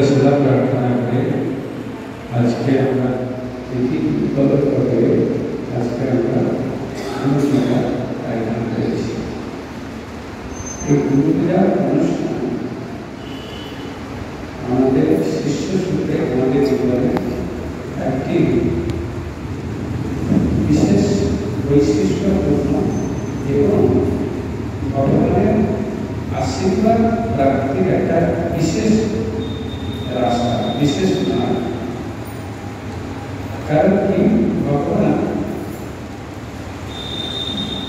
सदा प्रार्थना करे आज के আমরা তিথি উদ্বোধন করে আজকে আমরা অনুষ্ঠানটা আয়োজন করেছি। এই গুরুপূজা অনুষ্ঠান আমাদের শিষ্য সূত্রে আমাদের জীবনে একটি বিশেষ বৈশিষ্ট্যপূর্ণ এবং ভগবানের আশীর্বাদ প্রাপ্তির একটা বিশেষ रास्ता विशेष मार्ग कारण कि भगवान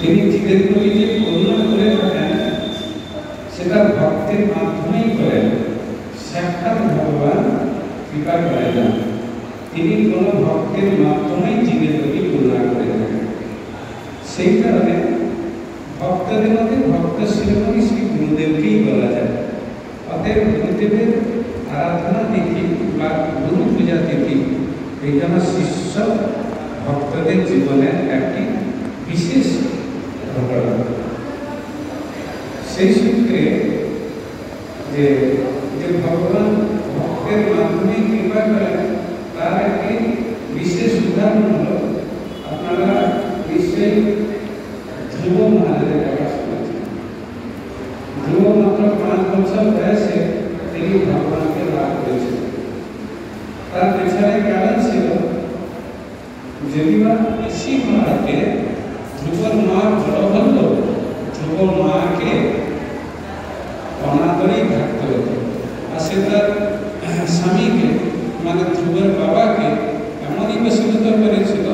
जीवेर प्रति जे करुणा करे थाकेन सेटा भक्तेर माध्यमेई करेन साक्षात भगवान कृपा करेन ना तिनि कोनो भक्तेर माध्यमेई जीवेर प्रति करुणा करे थाकेन सेई कारणे भक्तদের মধ্যে ভক্ত শিরোমণি শ্রী গুরুদেবকেই বলা যায়। অতএব গুরুদেবের आराधना तिथि गुरु पूजा तिथि शिष्य भक्तদের जीवने एक विशेष घटना से सूत्रे भगवान भक्तर माध्यमे कृपा करें तार एक विशेष उदाहरण हलो अपनारा নিশ্চয়ই ধ্রুব মহারাজের কথা শুনেছেন। ধ্রুব মাত্র 5 বছর বয়সে তিনি ভগবানকে লাভ করেছিলেন। তার পেছনে কারণ ছিল, যদিবা ঋষি মহারাজকে ধ্রুবর মা বড় হল, ধ্রুব মাকে অনাদরেই থাকতে হতো। আর সে তার স্বামীকে মানে ধ্রুবের বাবাকে এমনই বশীভূত করেছিল,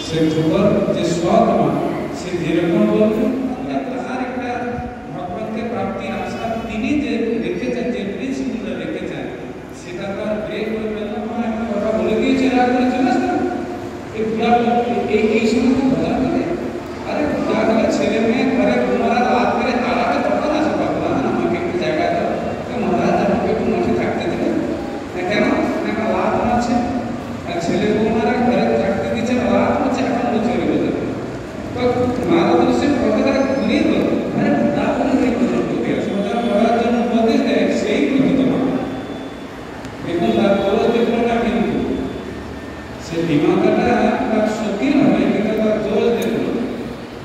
সে ধ্রুবর যে সৎ মা, সে যেরকম বলতো তার একটা ভগবানকে প্রাপ্তির আশা তিনি যে রেখেছেন, যে প্রিন্সিপলটা রেখেছেন, সেটা তো আর ব্রেক করে ফেলল। মা একটা কথা বলে দিয়েছে, রাগ করে চলে আসতো। এই সময় বোঝা করে আরে বোঝা গেলে ছেলে মেয়ে ঘরে ঘুমারা রাত করে তাড়াবে, তখন আসে ভগবান আমাকে একটু জায়গা দাও, মহারাজ আমাকে একটু মাঠে থাকতে দেবে কেন? একটা লাভ আছে, ছেলে বৌমারা ঘরে থাকতে দিচ্ছে, লাভ হচ্ছে, এখন বুঝে গেলে তো মারা দোষে কথাটা ঘুরিয়ে গেল। মানে না বলে সন্তান করার জন্য উপদেশ দেয়, সেই প্রকৃত মা। দেখুন তার দোষ দেখলো না, কিন্তু সে বিমাতাটা তার সতীর হবে, কিন্তু তার দোষ দেখলো।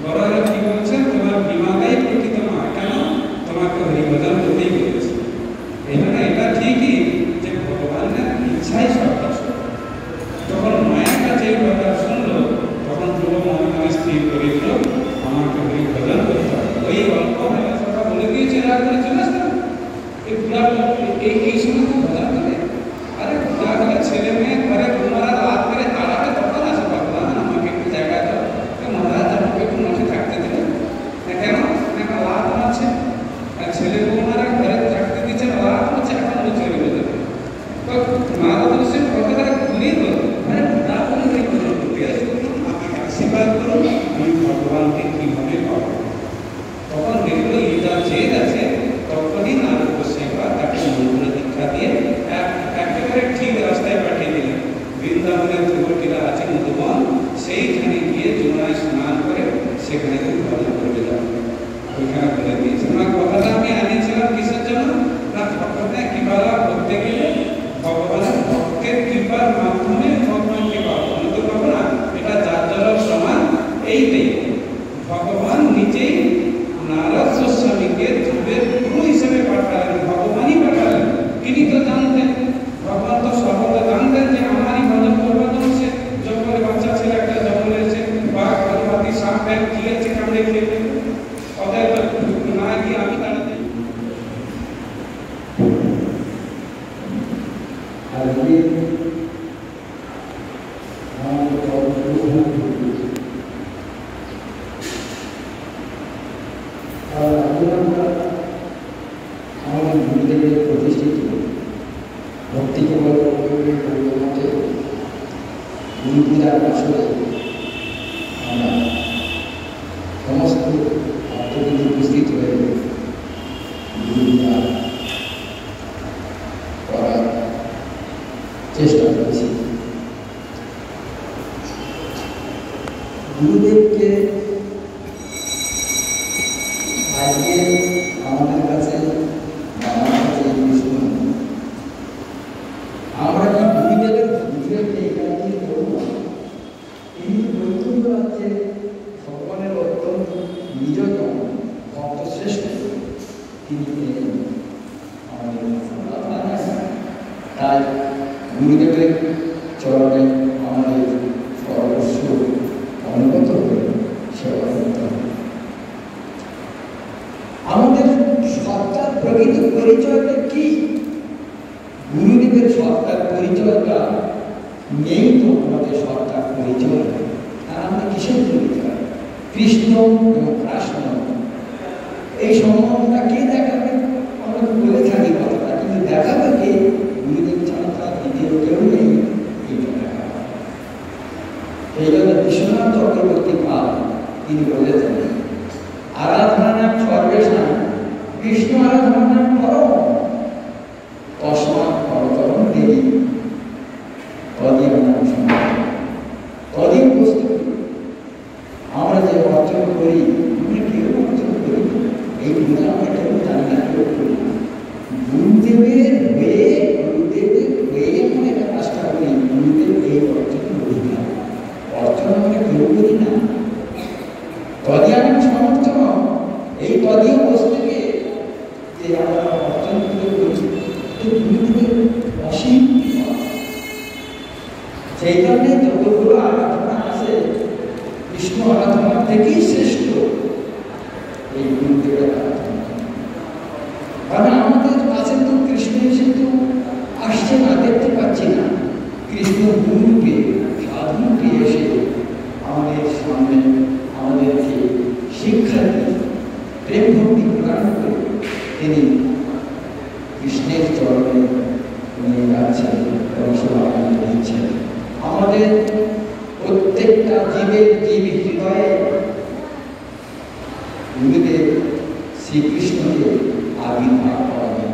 বড়রা কি বলছেন, তোমার বিমাতাই প্রকৃত মা, কেন? তোমাকে হরিভজন করতেই বলেছে। এখানে এটা ঠিকই যে ভগবানের ইচ্ছাই সব কিছু। যখন মায়ের কাছে এই কথা শুনলো, তখন ধ্রুব মনে মনে স্থির করে দিল, আমাকে হরিভজন করতে হবে। ওই অল্প কথা বলে দিয়েছে, রাগ করে চলে আসতো। এই সময় বোঝা করে আরে বোঝা গেলে ছেলে মেয়ে ঘরে ঘুমারা রাত করে তাড়াবে, তখন আসে ভগবান আমাকে একটু জায়গা দাও, মহারাজ আমাকে একটু মাঠে থাকতে দেবে কেন? একটা লাভ আছে, ছেলে বৌমারা ঘরে থাকতে দিচ্ছে, লাভ হচ্ছে, এখন বুঝে গেলে তো মারা দোষের কথাটা ঘুরিয়ে গেল। মানে না বলে আমাকে আশীর্বাদ করুন, আমি ভগবানকে কিভাবে পাবো। তখন দেখলো এটা জেদ আছে, তখনই নারদ সেবা তাকে মন্ত্র দীক্ষা দিয়ে একেবারে ঠিক রাস্তায় পাঠিয়ে দিলেন। বৃন্দাবনের ধ্রুবটিরা আছে মধুবন, সেইখানে গিয়ে যমুনায় স্নান করে সেখানে ভজন করে যাবে, ওইখানে বলে দিয়েছে। আমার কথাটা আমি আনিয়েছিলাম কিসের জন্য না, ভগবানের কৃপা লাভ করতে গেলে ভগবানের ভক্তের কৃপার মাধ্যমে ভগবানকে পাবো, তো পাবো না। এটা যার জল সমান। এইটাই ভগবান নিজেই নারদ গোস্বামীকে ধ্রুবের গুরু হিসেবে পাঠালেন, ভগবানই পাঠালেন। তিনি তো জানতেন, ভগবান তো সর্বদা জানতেন যে আমারই ভজন করবার জন্য সে জঙ্গলে বাচ্চা ছেলে একটা জঙ্গলে এসে বাঘ হাতি সাপ ব্যাগ কি আছে কামড়ে খেয়ে ফেলবে, অতএব না গিয়ে আমি দাঁড়াতে আমাদের গুরুদেবের প্রতিষ্ঠিত ভক্তি কেবল মতে গুরু পূজার আসলে আমরা সমস্ত ভক্তবৃন্দ উপস্থিত হয়ে গুরু পূজা করার চেষ্টা করেছি। গুরুদেবকে আজকে আমাদের কাছে আমরা কি গুরুদেবের গুরুদেবকে এখানে করবো? তিনি বৈকুণ্ঠ রাজ্যে ভগবানের অত্যন্ত নিজতম ভক্ত শ্রেষ্ঠ, তিনি আমাদের তাই গুরুদেবের চরণে আমাদের সর্বস্ব অনুগত হয়ে সেবা করতে হবে। আমাদের সত্তার প্রকৃত পরিচয়টা কি? গুরুদেবের সত্তার পরিচয়টা নেই তো আমাদের সত্তার পরিচয়। আর আমরা কিসের পরিচয়? কৃষ্ণ এবং কৃষ্ণ এই সম্বন্ধটা কে দেখাবে? আমরা তো বলে থাকি কথাটা, কিন্তু দেখাবে কে? গুরুদেব ছাড়া তার দ্বিতীয় কেউ নেই, এইটা দেখাবে। এই জন্য বিশ্বনাথ চক্রবর্তী পাল তিনি বলেছেন, আরাধনা নাম সর্বেশান, কৃষ্ণ আরাধনা নাম পরম, তস্মাৎ পরতরম দেবী তদীয় নাম সমান। তদীয় বস্তু আমরা যে অর্জন করি, আমরা কেউ অর্জন করি, এই পূজা আমরা কেউ জানি না, কেউ করি না। গুরুদেবের হয়ে আমরা এটা কাজটা করি, গুরুদেব এই অর্জন করি না। অর্জন আমরা কেউ থেকেই শ্রেষ্ঠ এই গুরুদেবের আরাধনা। কারণ আমাদের কাছে তো কৃষ্ণ এসে তো আসছে না, দেখতে পাচ্ছি না। কৃষ্ণ গুরুরূপে সাধুরূপে এসে আমাদের সামনে আমাদেরকে শিক্ষা দিয়ে প্রেম ভক্তি প্রদান করে তিনি কৃষ্ণের চরণে নিয়ে যাচ্ছেন এবং সেবা দিচ্ছেন। আমাদের প্রত্যেকটা জীবের জীব হৃদয়ে গুরুদেব শ্রীকৃষ্ণকে আবির্ভাব করেন।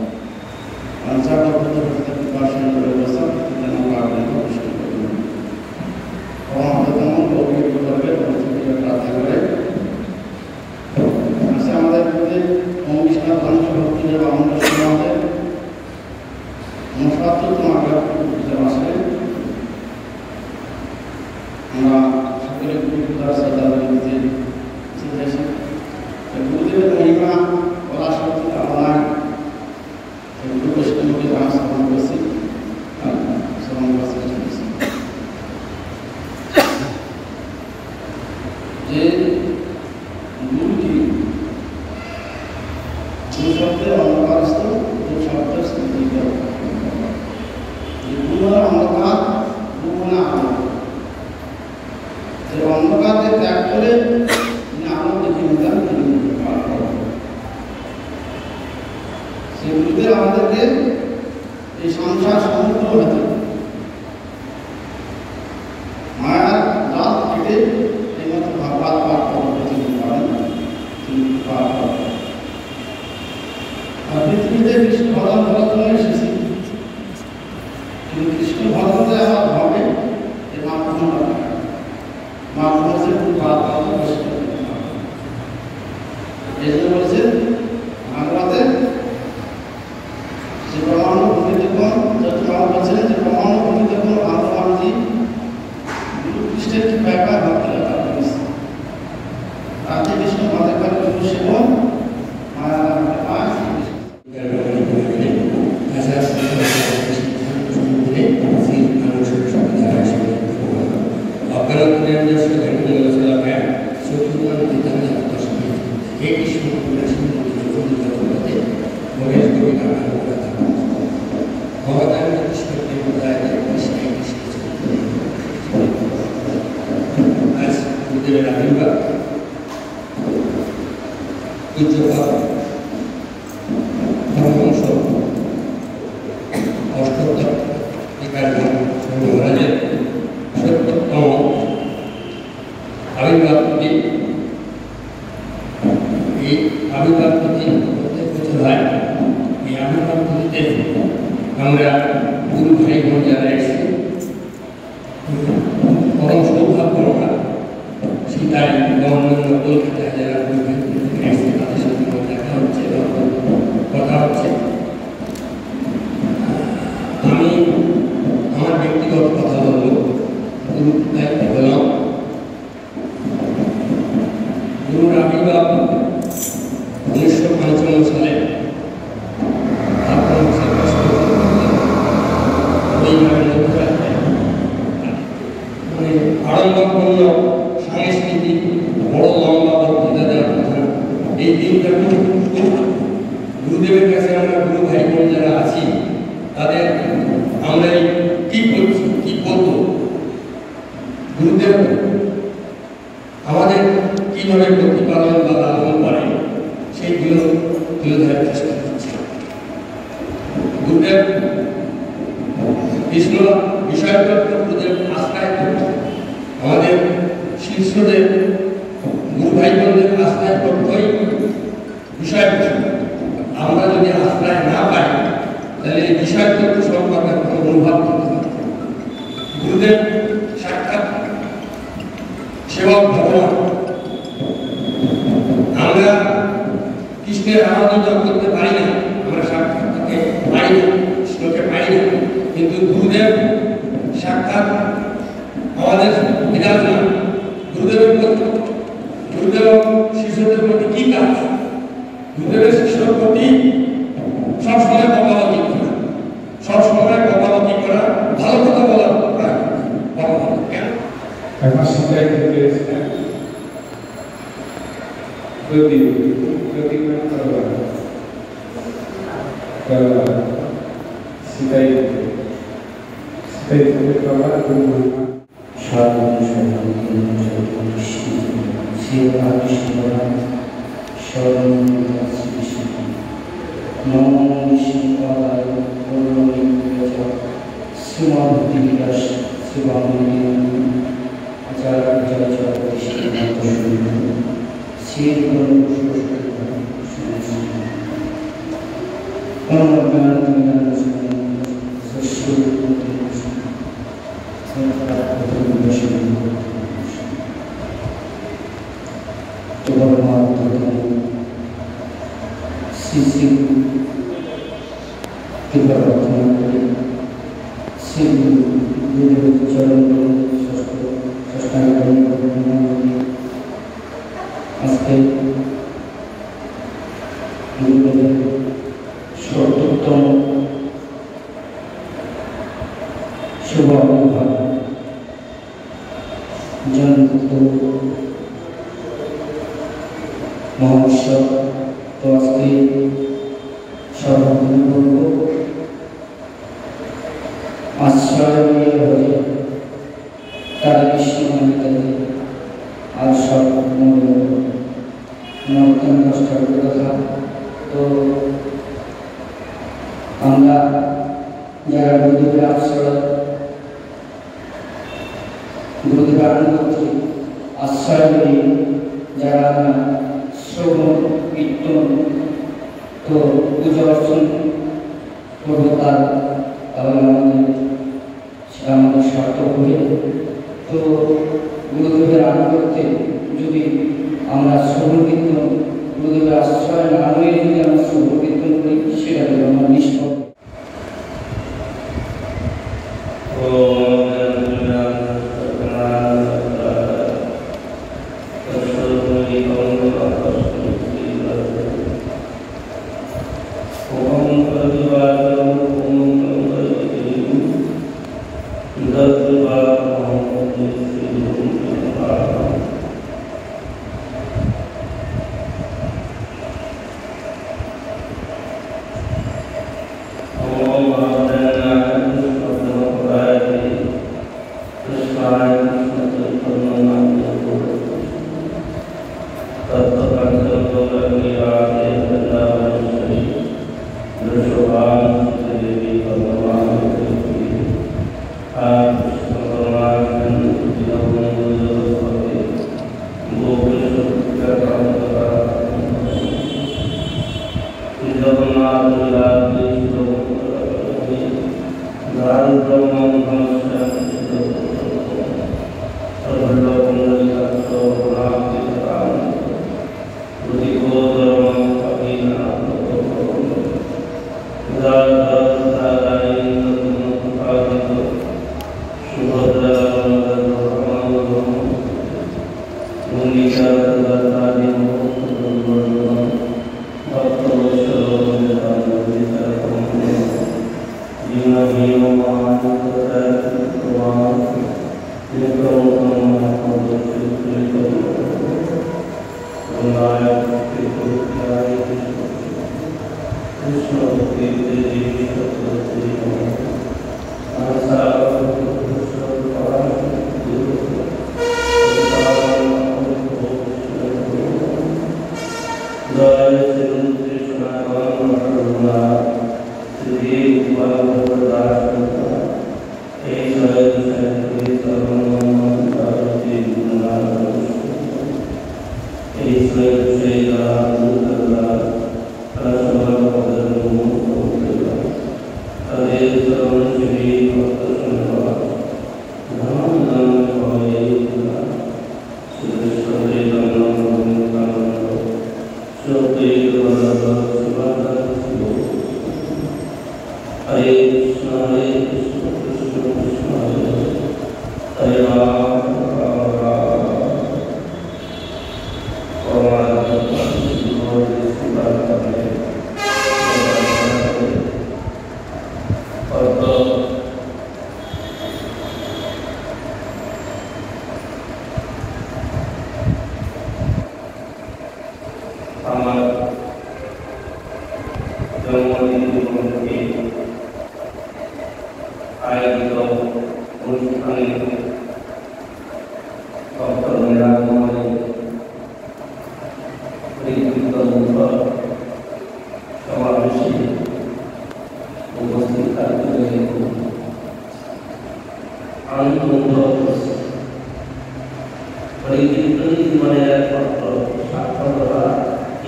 পরিকীর্তনী জীবনের একমাত্র সার্থকতা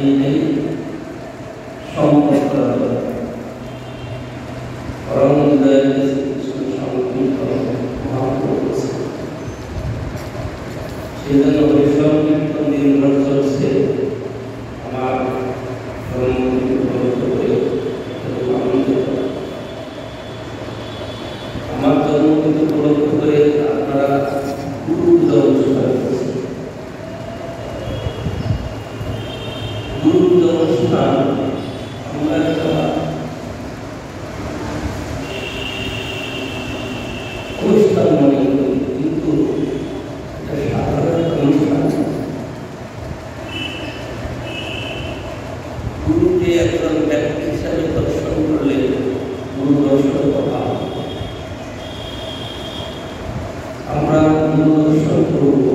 এই সম্পর্ক পরম শ্রীকৃষ্ণ সংকীর্তন মহাপ্রভু। সেজন্য ওই সংকীর্তন দিনভর চলছে। আমার আমার জন্মদিন উপলক্ষ করে আপনারা গুরু পূজা অনুষ্ঠান করছেন। গুরু পূজা অনুষ্ঠান আমরা একটা অনুষ্ঠান মনে করি, কিন্তু এটা সাধারণ অনুষ্ঠান। গুরুকে একজন ব্যক্তি হিসাবে দর্শন করলে গুরু দর্শন কথা আমরা গুরু দর্শন করব,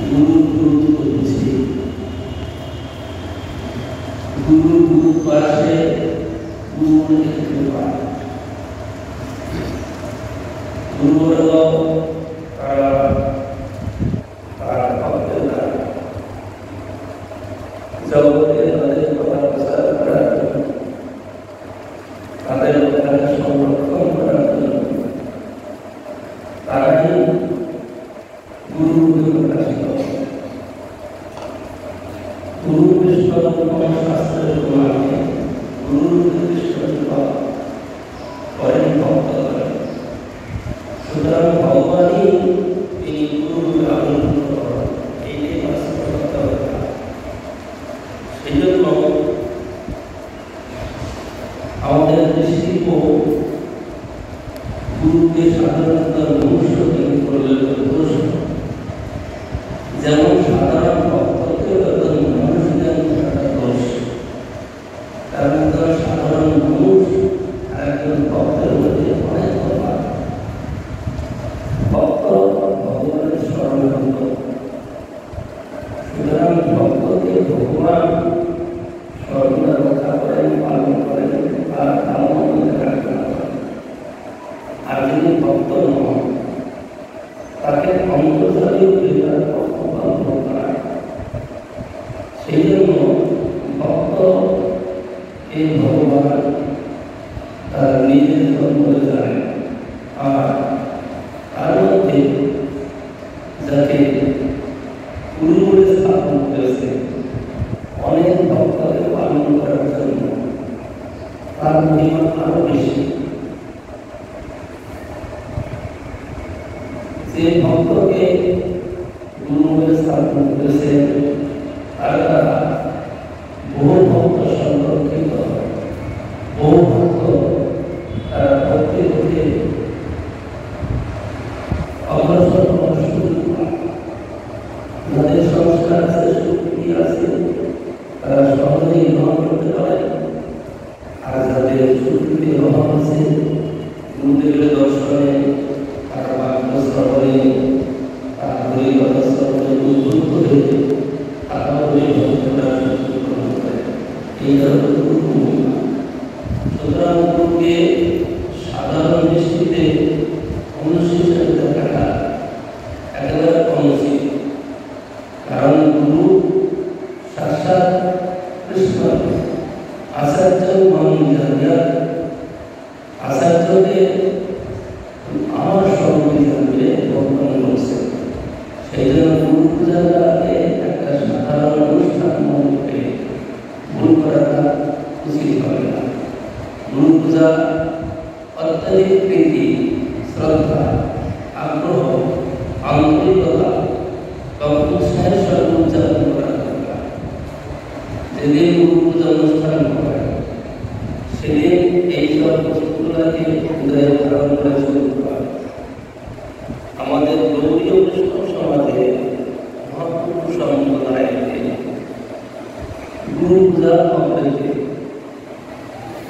গুরুর গুরুত্ব বুঝি, গুরুর গুরুত্ব আসে গুরুর কৃপা। গুরু হল তার ভক্তেরা জগতে তাদের কথা প্রচার করার জন্য, তাদের কথাকে সংরক্ষণ করার জন্য তারাই গুরু প্রকাশিত। গুরু কৃষ্ণ শাস্ত্রের প্রমাণে গুরু কৃষ্ণ করেন ভক্ত করেন। সুতরাং ভগবানই তিনি গুরু আনন্দ করেন, এইটাই বাস্তবতা। সেই জন্য আমাদের দৃষ্টিও গুরুকে সাধারণত মনুষ্য জ্ঞান করলে দোষ, যেমন সাধারণ ভক্তকে মানুষ জ্ঞান করাটা দোষ। তার মধ্যে সাধারণ মানুষ আর একজন ভক্তের মধ্যে অনেক তফাৎ। ভক্ত ভগবানের শরণাগত, সুতরাং ভক্তকে ভগবান সর্বদা রক্ষা করেন, পালন করেন, তার কামনা করেন। আর যিনি ভক্ত নন তাকে অন্তর্জাতীয় ক্রিয়ার বন্ধ করা। সেই জন্য ভক্ত এই ভগবান তার নিজের জন্মে জানেন। আর তার মধ্যে যাকে গুরু বলে স্থাপন করেছে অনেক ভক্তকে পালন করার জন্য, তার মহিমা আরো বেশি। যে ভক্তকে গুরু বলে স্থাপন করেছে তার দ্বারা বহু ভক্ত সংরক্ষিত, বহু ভক্ত তারা ভক্তি করতে অগ্রসর হওয়ার সুযোগ পায়। যাদের সংস্কার আছে, শক্তি আছে, তারা সহজেই গ্রহণ করতে পারে। আর যাদের শক্তির অভাব আছে, গুরুদেবের দর্শনে, তারা বাক্য শ্রবণে, তারা হরিকথা শ্রবণে উদ্বুদ্ধ হয়ে তারা ওই ভক্তরা গ্রহণ করে। এই হলো গুরু মহিমা। সুতরাং গুরুকে সাধারণ দৃষ্টিতে মনুষ্য হিসেবে দেখাটা একেবারে অনুচিত। কারণ গুরু সাক্ষাৎ কৃষ্ণ। আচার্য মন্দির আচার্যকে আমার সঙ্গে জানলে বর্তমান করছে। সেই জন্য গুরু পূজাটাকে একটা সাধারণ অনুষ্ঠান মনে করে ভুল করাটা উচিত হবে না। গুরু পূজা অত্যাধিক প্রীতি, শ্রদ্ধা, আগ্রহ, আন্তরিকতা তখন সঙ্গে উদযাপন করা দরকার। যেদিন গুরু পূজা অনুষ্ঠান হয় সেদিন এইসব বস্তুগুলাকে হৃদয়ে ধারণ করে চলতে হবে। আমাদের গৌরীয় বৈষ্ণব সমাজে মহাপুরুষ সম্প্রদায়ে গুরু পূজা অপেক্ষে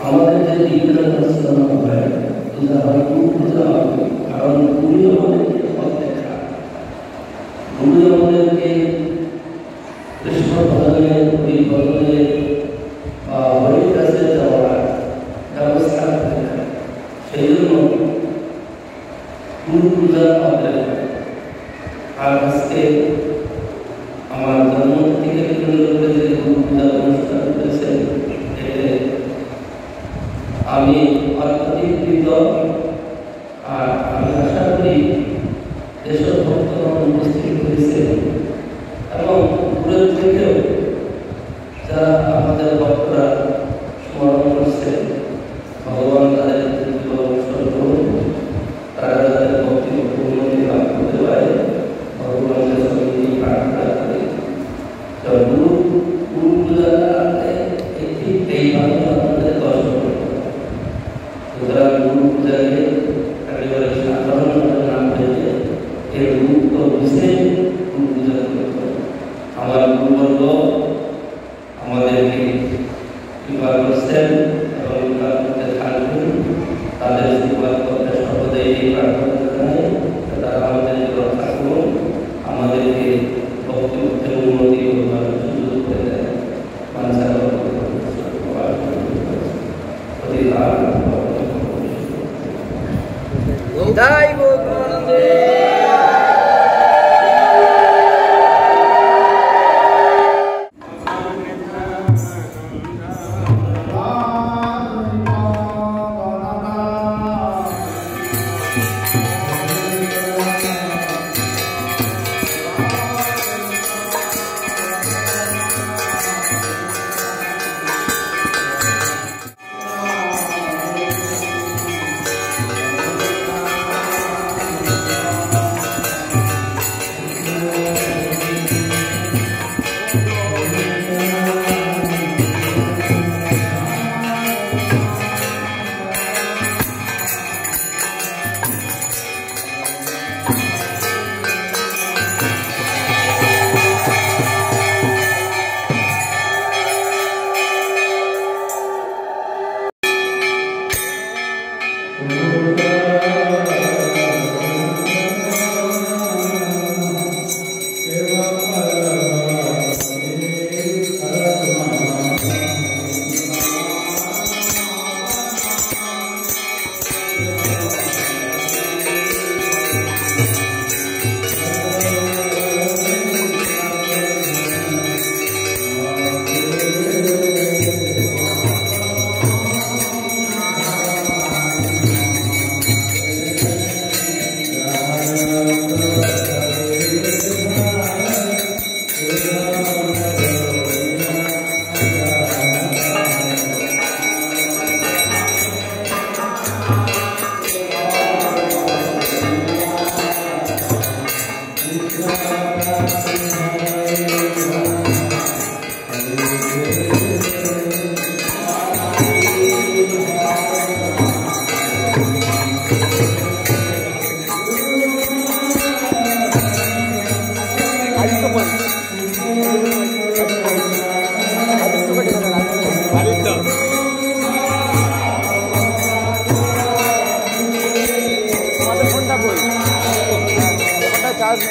আমাদের যে বিজ্ঞান আলোচনা হয় পূজা হয়, গুরু পূজা হবে। কারণ গুরু আমাদেরকে পথ দেখা, গুরু আমাদেরকে কৃষ্ণ ভজনে, হরি ভজনে বা হরির কাছে যাওয়ার ব্যবস্থা দেখা। সেই জন্য গুরু পূজা অপেক্ষা আর আজকে আমার জন্ম থেকে কেন্দ্র করে যে পূজা অনুষ্ঠান করেছে এতে আমি অত্যধিক কৃত। আর আমি আশা করি দেশের ভক্তগণ উপস্থিত হয়েছে এবং দূরের থেকেও যারা আমাদের ভক্তরা স্মরণ করছে ভগবান তাদের তারা তাদের ভক্তি উন্নতি লাভ করতে পারে ভগবানের সঙ্গে প্রার্থনা করে। গুরু পূজাটা ঠিক এইভাবে আমাদের দর্শন করতে হবে। সুতরাং গুরু পূজাকে একেবারে সাধারণভাবে না ভেবে এর গুরুত্ব বুঝে গুরু পূজা করতে হবে। আমার গুরুবর্গ আমাদেরকে কৃপা করছেন এবং কৃপা করতে থাকবেন। তাদের কৃপার করতে সর্বদাই এই প্রার্থনা জানাই তারা আমাদের রক্ষা করুন, আমাদেরকে ভক্তি উন্নতি করবার সুযোগ করে দেয়। চার্জ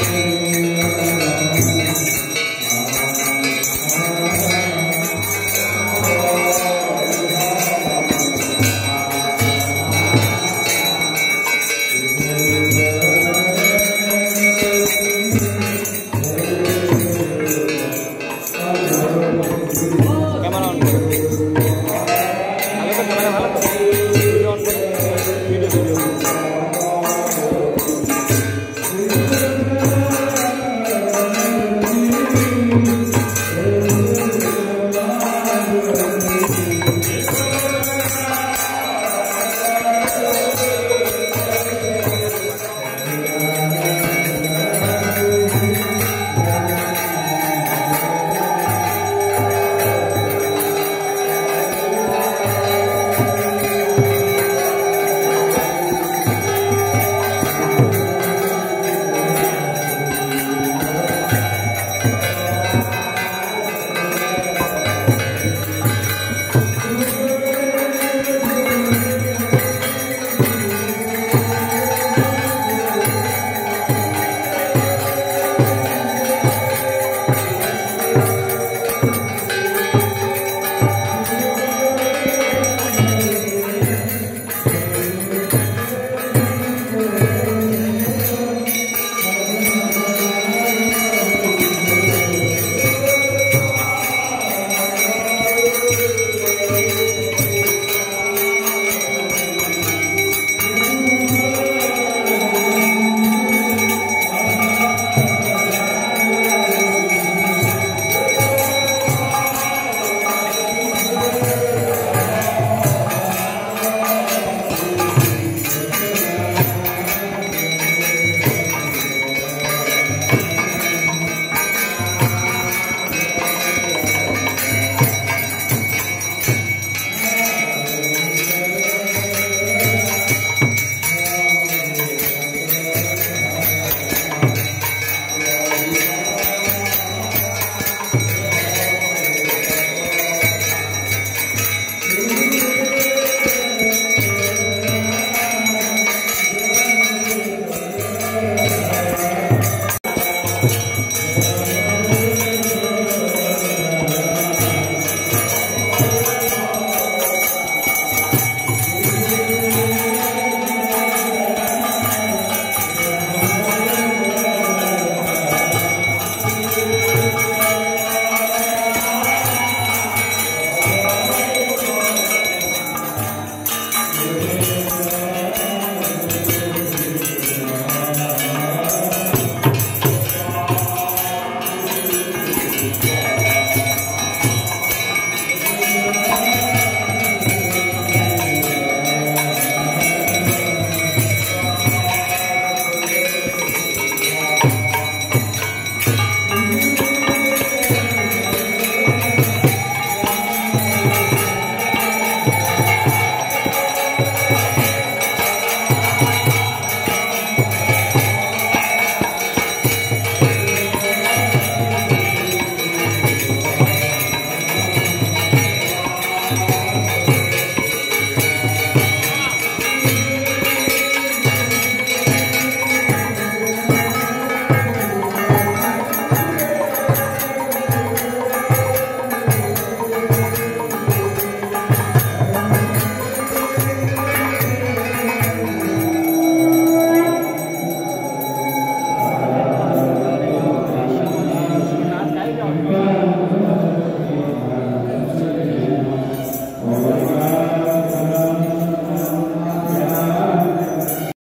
নেই।